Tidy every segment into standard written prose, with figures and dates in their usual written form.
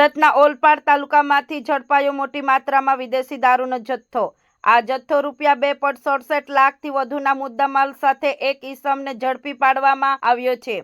સુરતના ઓલપાડ તાલુકામાંથી ઝડપાયો મોટી માત્રામાં વિદેશી દારૂનો જથ્થો। આ જથ્થો ₹2.67 લાખથી વધુના મુદ્દામાલ સાથે એક ઈસમને ઝડપી પાડવામાં આવ્યો છે।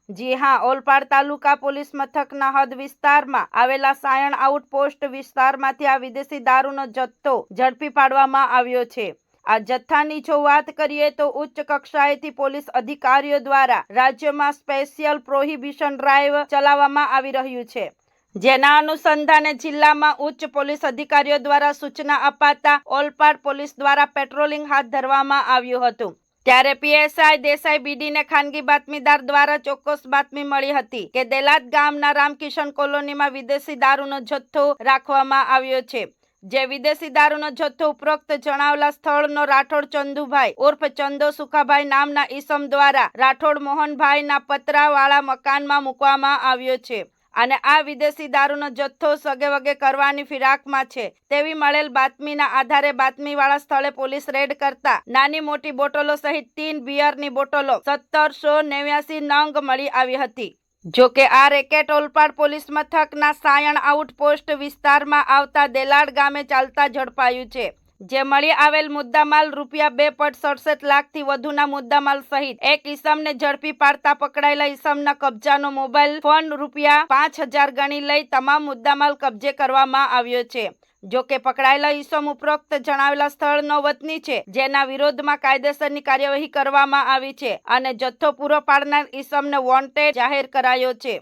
જી હા, ઓલપાડ તાલુકા પોલીસ મથકના હદ વિસ્તારમાં આવેલા સાયણ આઉટપોસ્ટ વિસ્તારમાંથી આ વિદેશી દારૂનો જથ્થો ઝડપી પાડવામાં આવ્યો છે। આ જથ્થાની જો વાત કરીએ તો ઉચ્ચ કક્ષાએથી પોલીસ અધિકારીઓ દ્વારા રાજ્યમાં સ્પેશિયલ પ્રોહિબિશન ડ્રાઈવ ચલાવવામાં આવી રહ્યું છે, જેના અનુસંધાને જિલ્લામાં ઉચ્ચ પોલીસ અધિકારીઓ દ્વારા સૂચના અપાતા ઓલપાડ પોલીસ દ્વારા પેટ્રોલિંગ હાથ ધરવામાં આવ્યું હતું। ત્યારે પીએસઆઈ દેસાઈ બીડીને ખાનગી બાતમીદાર દ્વારા ચોક્કસ બાતમી મળી હતી કે દેલાદ ગામના રામકિશન કોલોનીમાં વિદેશી દારૂનો જથ્થો રાખવામાં આવ્યો છે। જે વિદેશી દારૂનો જથ્થો ઉપરોક્ત જણાવેલા સ્થળનો રાઠોડ ચંદુભાઈ ઉર્ફ ચંદો સુખાભાઈ નામના ઈસમ દ્વારા રાઠોડ મોહનભાઈના પતરાવાળા મકાનમાં મૂકવામાં આવ્યો છે અને આ વિદેશી દારૂનો જથ્થો સગેવગે કરવાની ફિરાકમાં છે તેવી મળેલ બાતમીના આધારે બાતમીવાળા સ્થળે પોલીસ રેડ કરતા નાની મોટી બોટલો સહિત 3 બિયરની બોટલો 1789 નંગ મળી આવી હતી। જો કે આ રેકેટ ઓલપાડ પોલીસ મથકના સાયણ આઉટપોસ્ટ વિસ્તારમાં આવતા દેલાડ ગામે ચાલતા ઝડપાયું છે। જે મળી આવેલ મુદ્દામાલ ₹2.67 લાખથી વધુના મુદ્દામાલ સહિત એક ઈસમને ઝડપી પાડતા પકડાયેલા ઈસમના કબજાનો મોબાઈલ ફોન ₹5000 ગણી લઈ તમામ મુદ્દામાલ કબજે કરવામાં આવ્યો છે। જો કે પકડાયેલા ઈસમ ઉપરોક્ત જણાવેલા સ્થળનો વતની છે, જેના વિરોધમાં કાયદેસરની કાર્યવાહી કરવામાં આવી છે અને જથ્થો પૂરો પાડનાર ઈસમને વોન્ટેડ જાહેર કરાયો છે।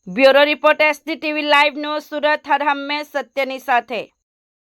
Bureau report SD TV live news Surat, હર હંમેશ સત્યની સાથે।